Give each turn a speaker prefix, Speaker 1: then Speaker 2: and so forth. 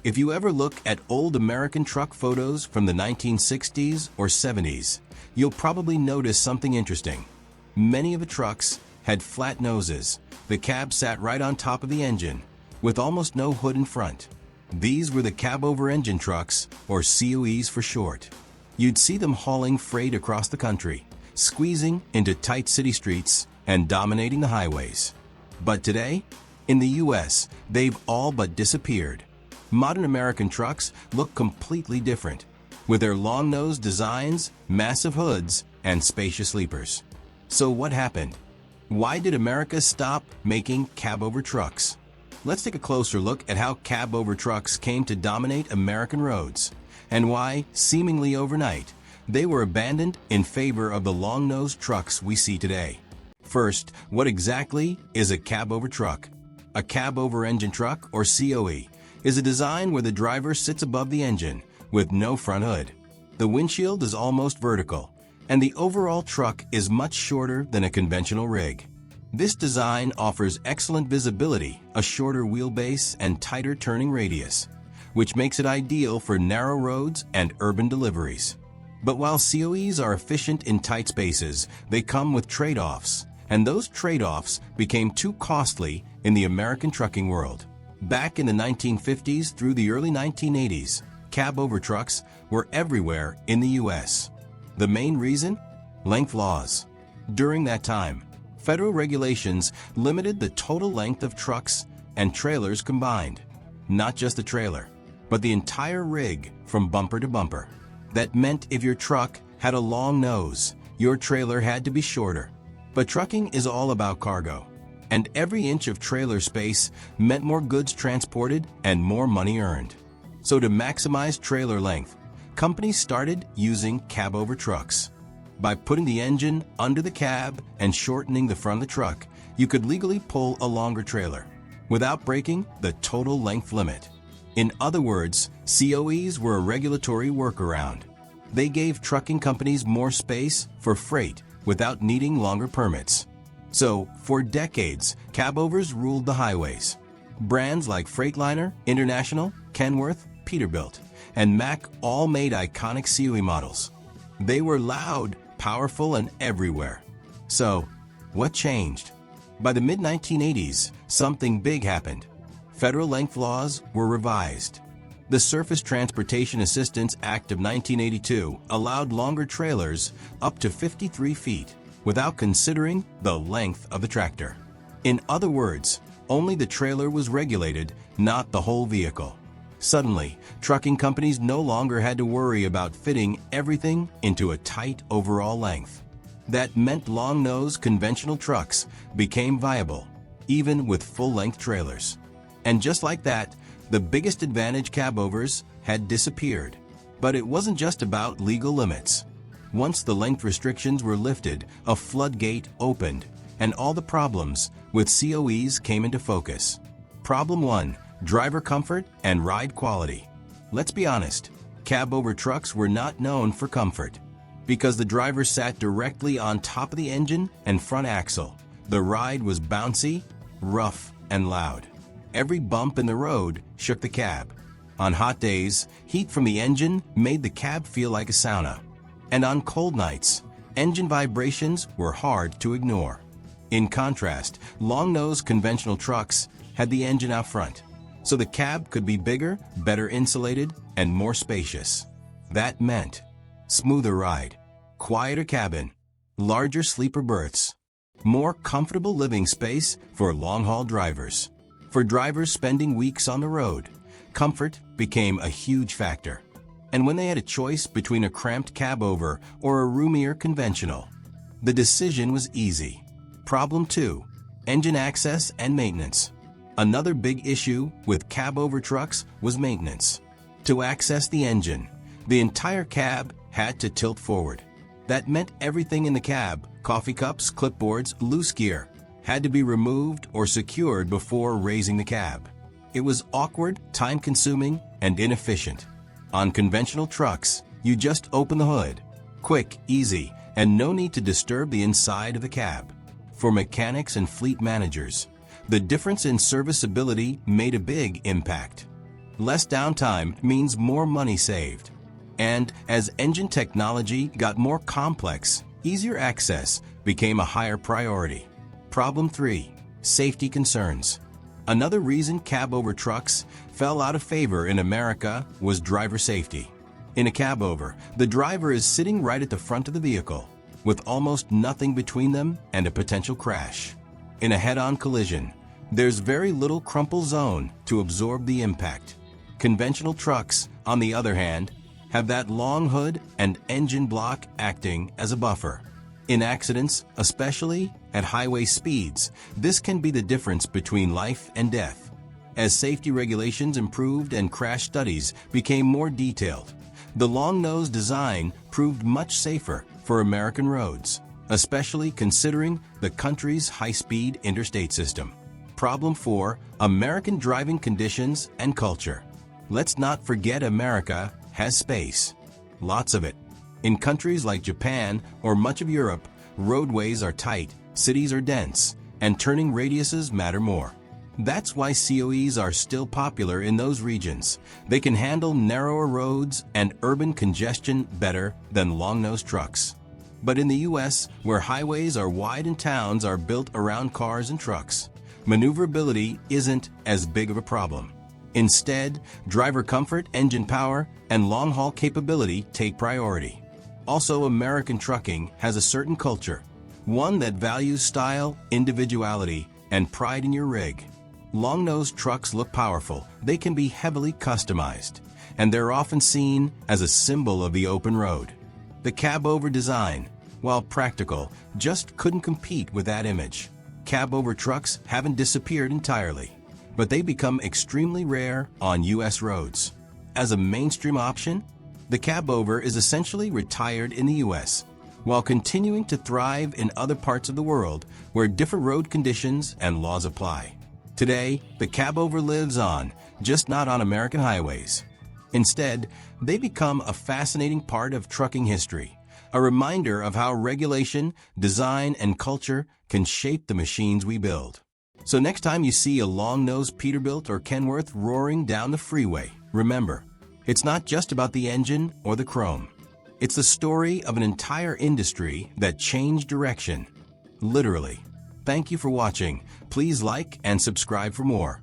Speaker 1: If you ever look at old American truck photos from the 1960s or 70s, you'll probably notice something interesting. Many of the trucks had flat noses. The cab sat right on top of the engine, with almost no hood in front. These were the Cabover engine trucks, or COEs for short. You'd see them hauling freight across the country, squeezing into tight city streets and dominating the highways. But today, in the US, they've all but disappeared. Modern American trucks look completely different, with their long-nosed designs, massive hoods, and spacious sleepers. So what happened? Why did America stop making Cabover trucks? Let's take a closer look at how Cabover trucks came to dominate American roads, and why, seemingly overnight, they were abandoned in favor of the long-nosed trucks we see today. First, what exactly is a Cabover truck? A Cabover engine truck, or COE, is a design where the driver sits above the engine with no front hood. The windshield is almost vertical, and the overall truck is much shorter than a conventional rig. This design offers excellent visibility, a shorter wheelbase, and tighter turning radius, which makes it ideal for narrow roads and urban deliveries. But while COEs are efficient in tight spaces, they come with trade-offs, and those trade-offs became too costly in the American trucking world. Back in the 1950s through the early 1980s, Cabover trucks were everywhere in the US. The main reason? Length laws. During that time, federal regulations limited the total length of trucks and trailers combined. Not just the trailer, but the entire rig from bumper to bumper. That meant if your truck had a long nose, your trailer had to be shorter. But trucking is all about cargo, and every inch of trailer space meant more goods transported and more money earned. So to maximize trailer length, companies started using Cabover trucks. By putting the engine under the cab and shortening the front of the truck, you could legally pull a longer trailer without breaking the total length limit. In other words, COEs were a regulatory workaround. They gave trucking companies more space for freight without needing longer permits. So, for decades, Cabovers ruled the highways. Brands like Freightliner, International, Kenworth, Peterbilt, and Mack all made iconic COE models. They were loud, powerful, and everywhere. So, what changed? By the mid-1980s, something big happened. Federal length laws were revised. The Surface Transportation Assistance Act of 1982 allowed longer trailers up to 53 feet without considering the length of the tractor. In other words, only the trailer was regulated, not the whole vehicle. Suddenly, trucking companies no longer had to worry about fitting everything into a tight overall length. That meant long-nosed conventional trucks became viable, even with full-length trailers. And just like that, the biggest advantage Cabovers had disappeared. But it wasn't just about legal limits. Once the length restrictions were lifted, a floodgate opened, and all the problems with COEs came into focus. Problem 1. Driver comfort and ride quality. Let's be honest, Cabover trucks were not known for comfort. Because the driver sat directly on top of the engine and front axle, the ride was bouncy, rough, and loud. Every bump in the road shook the cab. On hot days, heat from the engine made the cab feel like a sauna. And on cold nights, engine vibrations were hard to ignore. In contrast, long-nosed conventional trucks had the engine out front, so the cab could be bigger, better insulated, and more spacious. That meant smoother ride, quieter cabin, larger sleeper berths, more comfortable living space for long-haul drivers. For drivers spending weeks on the road, comfort became a huge factor. And when they had a choice between a cramped Cabover or a roomier conventional, the decision was easy. Problem 2. Engine access and maintenance. Another big issue with Cabover trucks was maintenance. To access the engine, the entire cab had to tilt forward. That meant everything in the cab, coffee cups, clipboards, loose gear, had to be removed or secured before raising the cab. It was awkward, time-consuming, and inefficient. On conventional trucks, you just open the hood. Quick, easy, and no need to disturb the inside of the cab. For mechanics and fleet managers, the difference in serviceability made a big impact. Less downtime means more money saved. And as engine technology got more complex, easier access became a higher priority. Problem 3. Safety concerns. Another reason Cabover trucks fell out of favor in America was driver safety. In a Cabover, the driver is sitting right at the front of the vehicle, with almost nothing between them and a potential crash. In a head-on collision, there's very little crumple zone to absorb the impact. Conventional trucks, on the other hand, have that long hood and engine block acting as a buffer. In accidents, especially at highway speeds, this can be the difference between life and death. As safety regulations improved and crash studies became more detailed, the long-nose design proved much safer for American roads, especially considering the country's high-speed interstate system. Problem 4. American driving conditions and culture. Let's not forget America has space. Lots of it. In countries like Japan or much of Europe, roadways are tight, cities are dense, and turning radiuses matter more. That's why COEs are still popular in those regions. They can handle narrower roads and urban congestion better than long-nosed trucks. But in the US, where highways are wide and towns are built around cars and trucks, maneuverability isn't as big of a problem. Instead, driver comfort, engine power, and long-haul capability take priority. Also, American trucking has a certain culture, one that values style, individuality, and pride in your rig. Long-nosed trucks look powerful, they can be heavily customized, and they're often seen as a symbol of the open road. The Cabover design, while practical, just couldn't compete with that image. Cabover trucks haven't disappeared entirely, but they become extremely rare on US roads. As a mainstream option, the Cabover is essentially retired in the US, while continuing to thrive in other parts of the world where different road conditions and laws apply. Today, the Cabover lives on, just not on American highways. Instead, they become a fascinating part of trucking history, a reminder of how regulation, design, and culture can shape the machines we build. So next time you see a long-nosed Peterbilt or Kenworth roaring down the freeway, remember, it's not just about the engine or the chrome. It's the story of an entire industry that changed direction, literally. Thank you for watching. Please like and subscribe for more.